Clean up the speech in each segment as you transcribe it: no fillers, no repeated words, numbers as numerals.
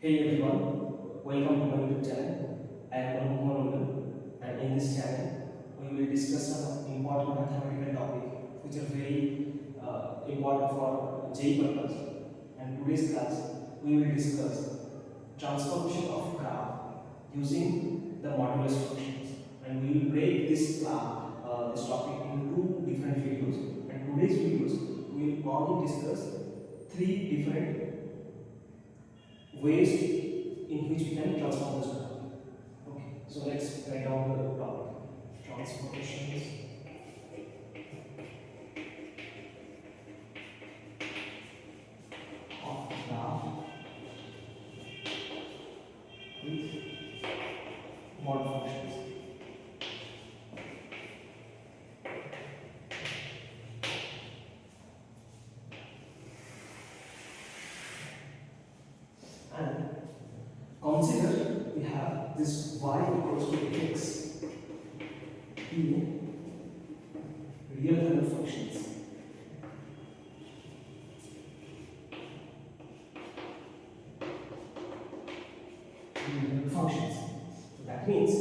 Hey everyone, welcome to my YouTube channel. I am Modulus, and in this channel we will discuss some important mathematical topic which are very important for JEE purpose. And today's class we will discuss transformation of graph using the modulus functions, and we will break this topic into two different videos. And today's videos we will only discuss three different ways in which we can transform this graph. Okay, so let's write down the topic. Transformations of graph with mod functions. And consider we have this y equals to x in real value functions. Real value functions. So that means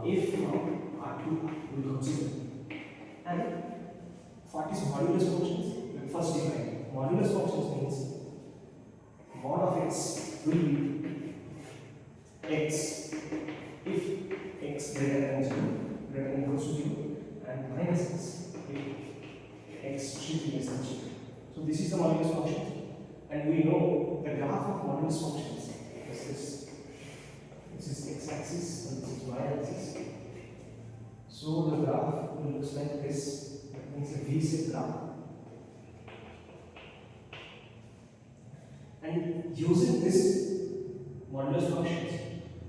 if from R2 we will consider, and what is modulus functions? We first define modulus functions means mod of x will be x if x greater than 0, greater than equals to 0, and minus x if x should be less than 0. So this is the modulus function, and we know the graph of modulus functions is this is x-axis and this is y-axis. So the graph will look like this. That means a V-shaped graph. And using this modulus functions,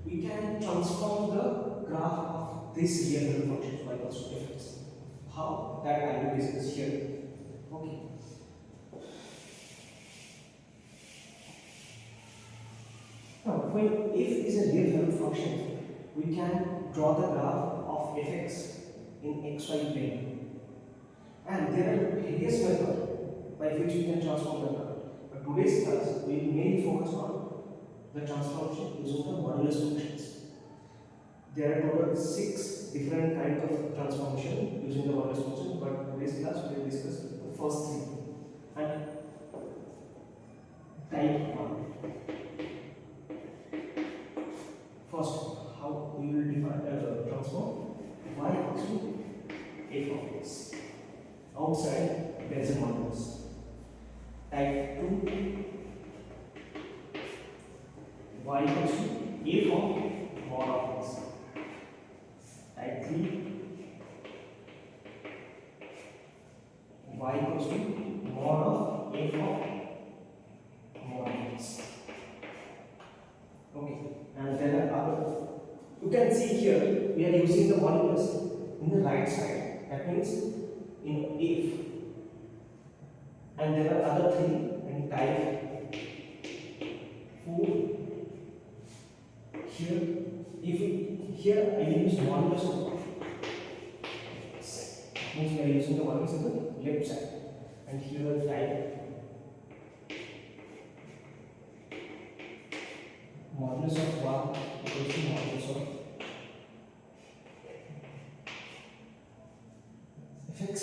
we can transform the graph of this real value functions y equals to fx. How? That I will discuss here. Okay. Now, if it is a real value function, we can draw the graph of fx in xy plane. And there are various methods by which we can transform the graph. But today's class we will mainly focus on the transformation using the modulus functions. There are total 6 different kinds of transformation using the modulus function, but today's class we will discuss the first 3. And type 1. First, how we will define transform y equals to f of x. Outside there is a modulus. Type 2, y equals to f of mod of x. Type 3, y equals to mod of f of mod of x. Okay, and there are other. You can see here we are using the modulus in the right side. That means in if. And there are other 3 in type 4. Here, here I will use modulus of x. Means we are using the modulus on the left side. And here type modulus of y equals to modulus of fx.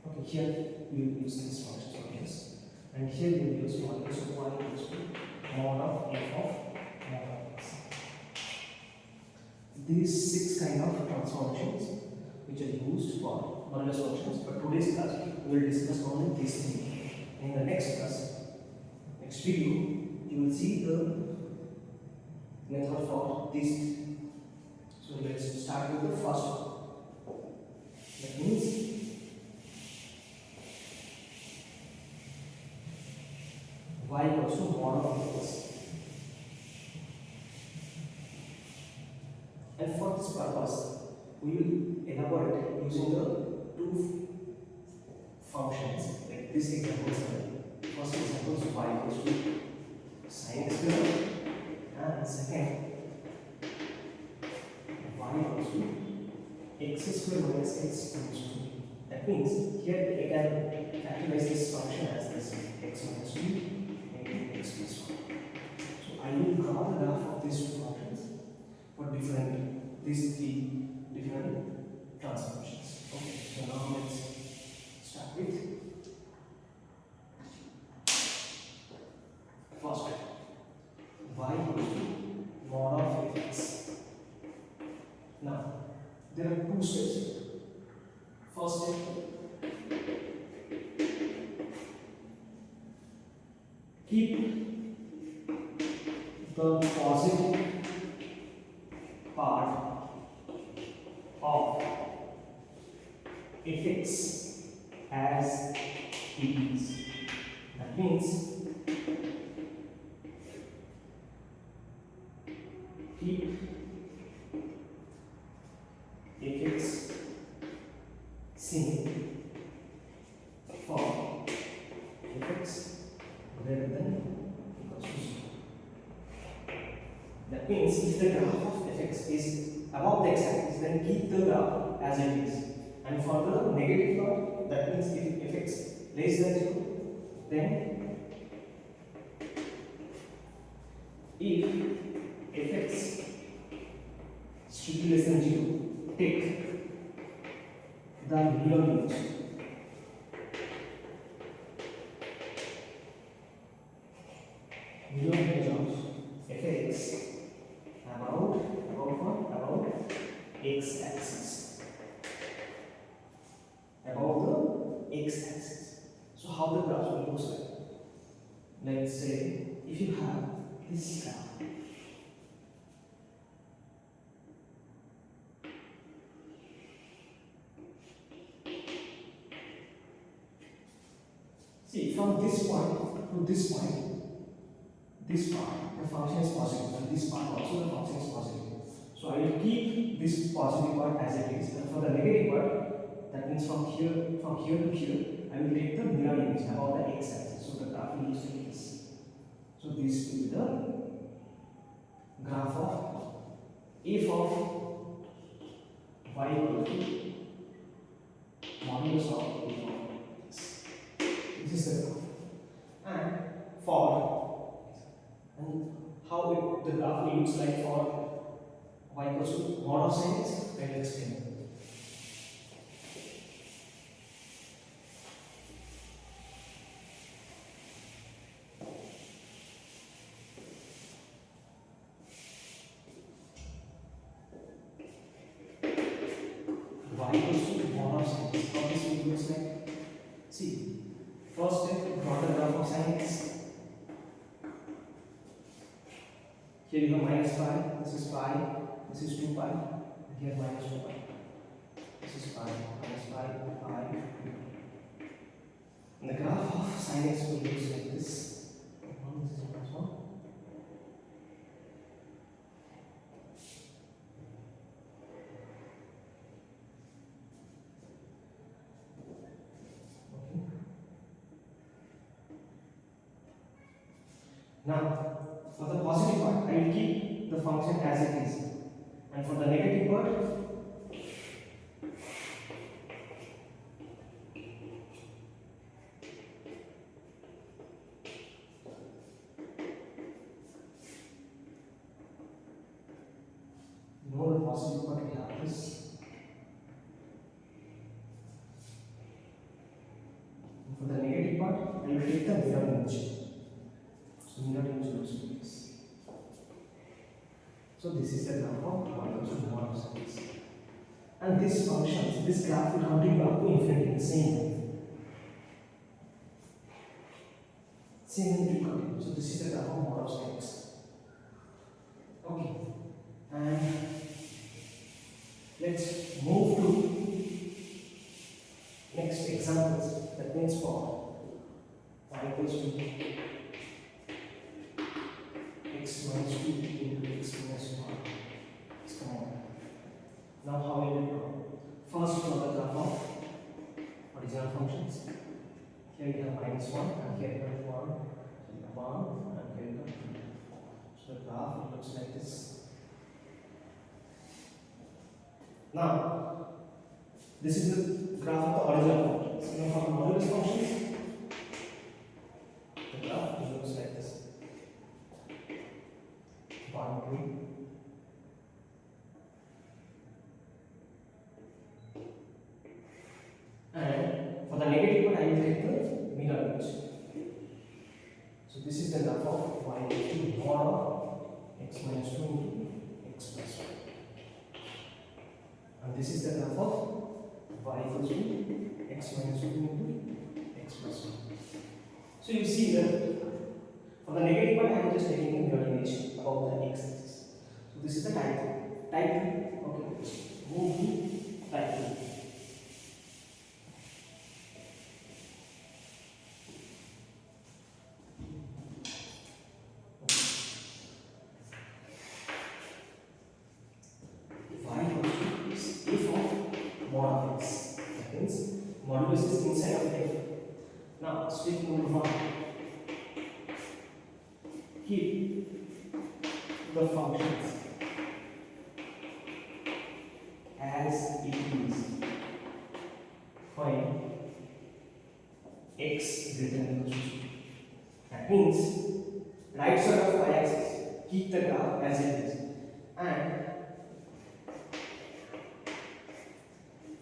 Okay, here we will use this function for this, and here we will use modulus of y equals to mod of f of mod of x. These 6 kind of transformations which are used for modulus functions, but today's class we will discuss only these 3. In the next class, next video, you will see the method for these. So let's start with the first one. That means y equals to mod of x. And for this purpose, we will elaborate using the 2 functions. Like this example, first example is y equals to sin x square, and second y equals to x square minus x equals to. That means here I can factorize this function as this x minus 2 into x plus 1. So I will draw the graph of these two functions for these three different transformations. Okay, so now let's start with first step. Y equals to mod of fx. Now there are two steps here. First step, keep the positive part of fx as it is. That means keep fx same for fx greater than equals to 0. That means if the graph of fx is above the x-axis, then keep the graph as it is. And for the negative part, that means if fx less than 0, then if fx should be less than 0, take the mirror image. Mirror image of fx about x-axis. About the x-axis. So how the graph will look like? Let's say if you have this graph. See, from this point to this point, this part, the function is positive, and this part also the function is positive. So I will keep this positive part as it is, and for the negative part, that means from here to here, I will take the mirror image about the x-axis. So the graph will look like this. So this will be the graph of f of y equal to modulus of f of x. This is the graph. And how the graph looks like for y equals to mod of sin x, I will explain it. Y equals to mod of sin x. How this will looks like? See, first step, draw the graph of sin x. Here you have minus pi, this is pi, this is 2 pi, and here minus 2 pi. This is pi, minus pi. And the graph of sin x will look like this. This is minus 1. Okay. Now, for the positive part, I will keep the function as it is. And for the negative part, the positive part we have this. And for the negative part, I will take the mirror image. So mirror image looks like this. So this is the graph of y equals to mod of sin x. And this function, this graph will continue up to infinity, the same way. Same way it will continue. So this is the graph of mod of sin x. Okay. And let's move to next examples. That means for y equals to x minus 2 into x minus 1. It's common. Now how will we draw? First draw the graph of original functions. Here you have minus 1 and here you have 1. So you have 1 and here you have 2. So the graph looks like this. Now This is the graph of the original functions. Now for the modulus functions, the graph looks like this. 1, 2. And for the negative one, I will take the mirror image. So this is the graph of y equals to mod of x minus 2 into x plus 1. And this is the graph of y equals to x minus 2 into x plus 1. So you see that for the negative one, I am just taking the mirror image about the x axis. So this is the type 2. Type 2, okay, move to type 2. Modulus is inside of f. Now, step number 1. Keep the functions as it is. Find x greater than equal to 2. That means right side of y-axis, keep the graph as it is, and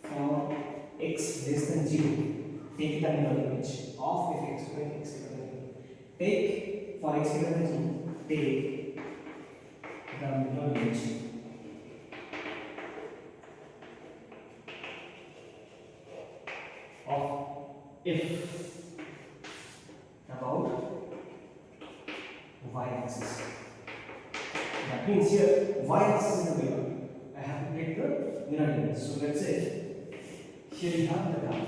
for x less than 0, take the mirror image of f x when x greater than 0. Take for x greater than 0, take the mirror image of f about y-axis. That means here y-axis is the mirror. I have to take the mirror image. So let's say here you have the graph.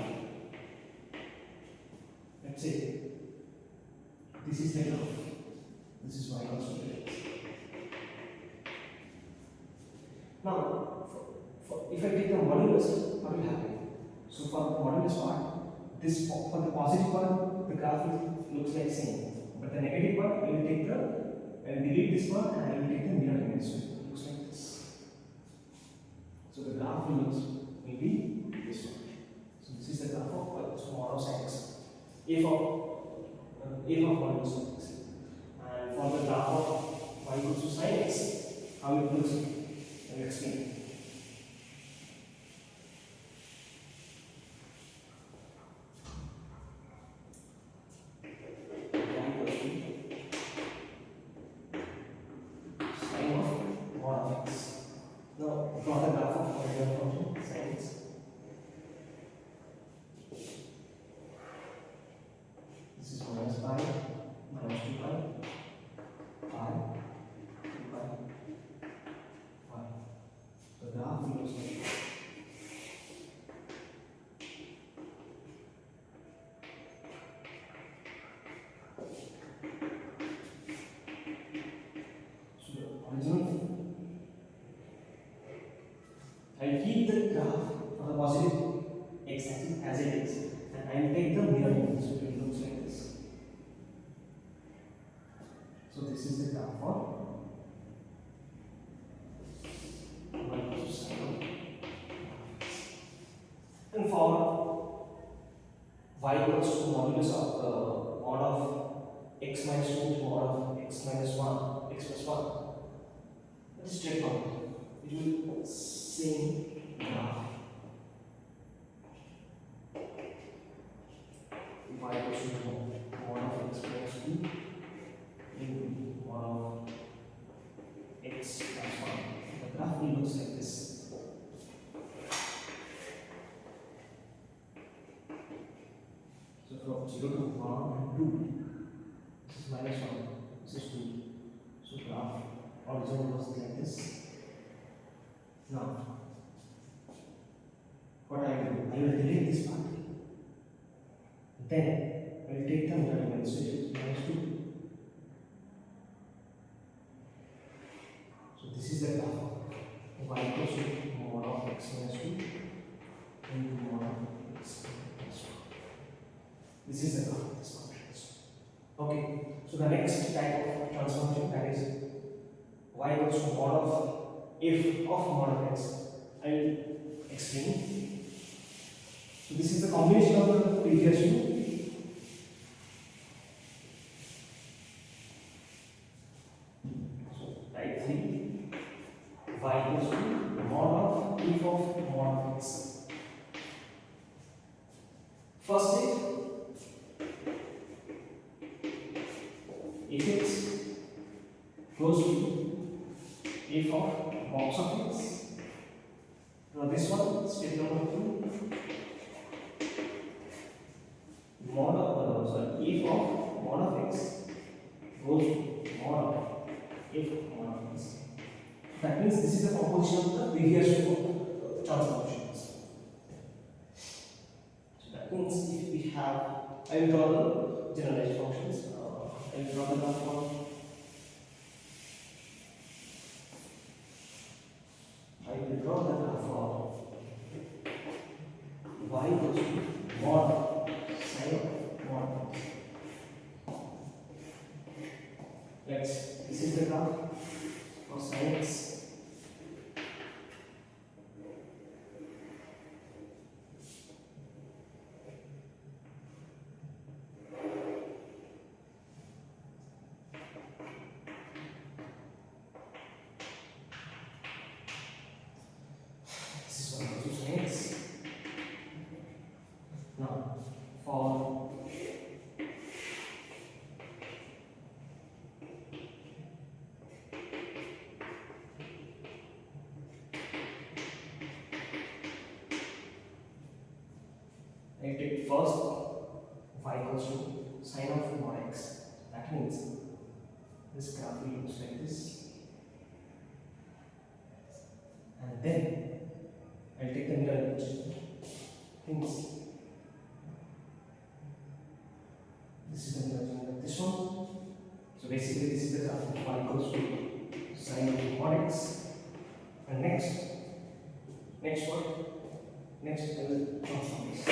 Let's say this is the graph. This is y equals to x. Now, if I take the modulus, what will happen? So for the modulus part, this for the positive part, the graph looks like same. But the negative part, I will take I will delete this part and I will take the mirror image. So it looks like this. So the graph will be this one. So this is the graph of mod of sin x. F of modulus of x. And for the graph of y equals to sin x, how it looks, I will explain. Now, draw the graph of original function sin x. This is minus pi, minus 2 pi, pi, 2 pi, pi. The graph looks like this. So the original, I keep the graph for the positive x axis as it is, and I will take the mirror image, so it looks like this. So this is the graph for y equals to sin, and for y equals to modulus of mod of x minus 2 to mod of x minus 1, x plus 1. That is straightforward. It will same graph. Y equals to mod of x minus 2 into mod of x plus 1. The graph will look like this. So from 0 to 1 and 2, this is minus 1, this is 2. So graph original was like this. Now, what I will do, I will delete this part. Then I will take the mirror image, so it is minus 2. So this is the graph of y equals to mod of x minus 2 into mod of x plus 1. This is the graph of this function. Okay, so the next type of transformation, that is y equals to mod of f of mod of x. I will explain. So this is the combination of the previous two. So type 3 y equals to mod of f of mod of x. First if x goes to f of box of x. Now this one, step number 2, mod of if of mod of x goes to mod of f of mod of x. That means this is the composition of the previous two transformations. So that means if we have, I will draw the generalized functions. I will draw the graph one. I will draw the graph of y equals to mod sine of mod x. This is the graph for sine x. This is 1 equals to sine x. Now, for I take first y equals to sine of mod x. That means this graph will look like this, and then I'll take the mirror image. Things. This is the mirror image of this one. So basically, this is the graph of y equals to sine of mod x. And next one, next I will transform this.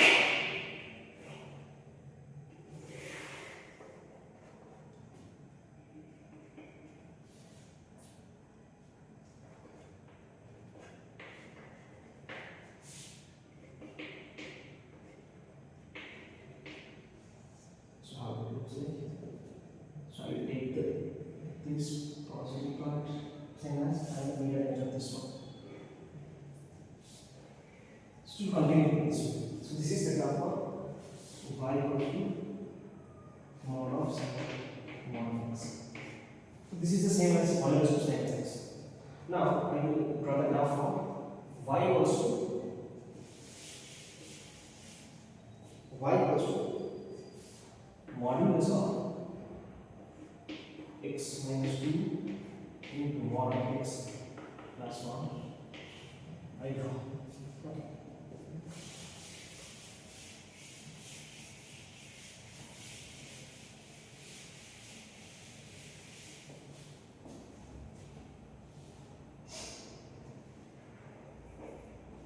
So how it looks like. So I will take this positive part, same as, and the mirror image of this one. So to continue this way. So this is the graph of y equals to mod of sine mod of x. So this is the same as modulus of sine x. Now I will draw the graph of y equals to modulus of x minus 2 into mod of x plus 1. I draw.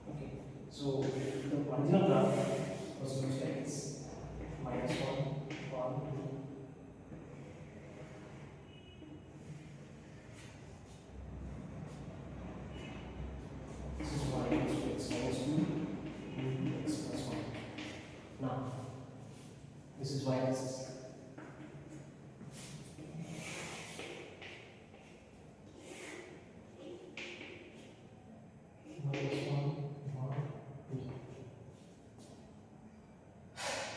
Okay. So the original graph was looks like this: minus 1, 1, 2. This is y equals to x minus 2 into x plus 1. Now, this is y axis. Minus 1, 1, 2.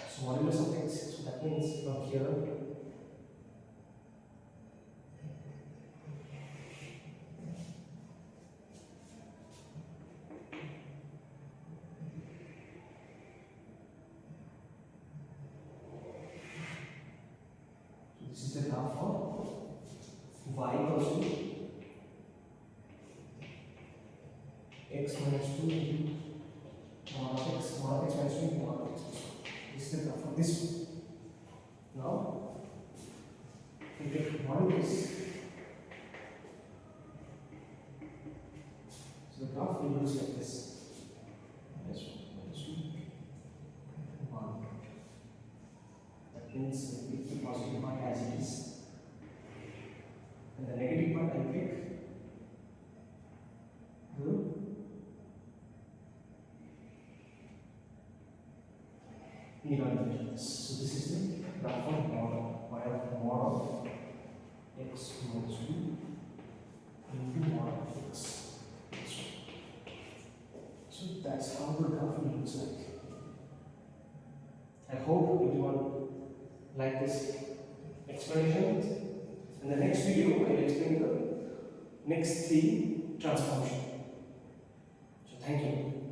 So modulus of x, so that means from here this is the graph for y equals to x minus 2 into mod of x minus 2 into mod of x plus 1. This is the graph for this one. Now, we take modulus. So the graph will look like this: minus 1, minus 2, 1. That means we keep the positive part as it is, and the negative part I take the need not define this. So this is the graph of mod of x equals to into mod of x. So that's how the graph looks like. I hope everyone like this explanation. In the next video, I will explain the next three transformation. So thank you.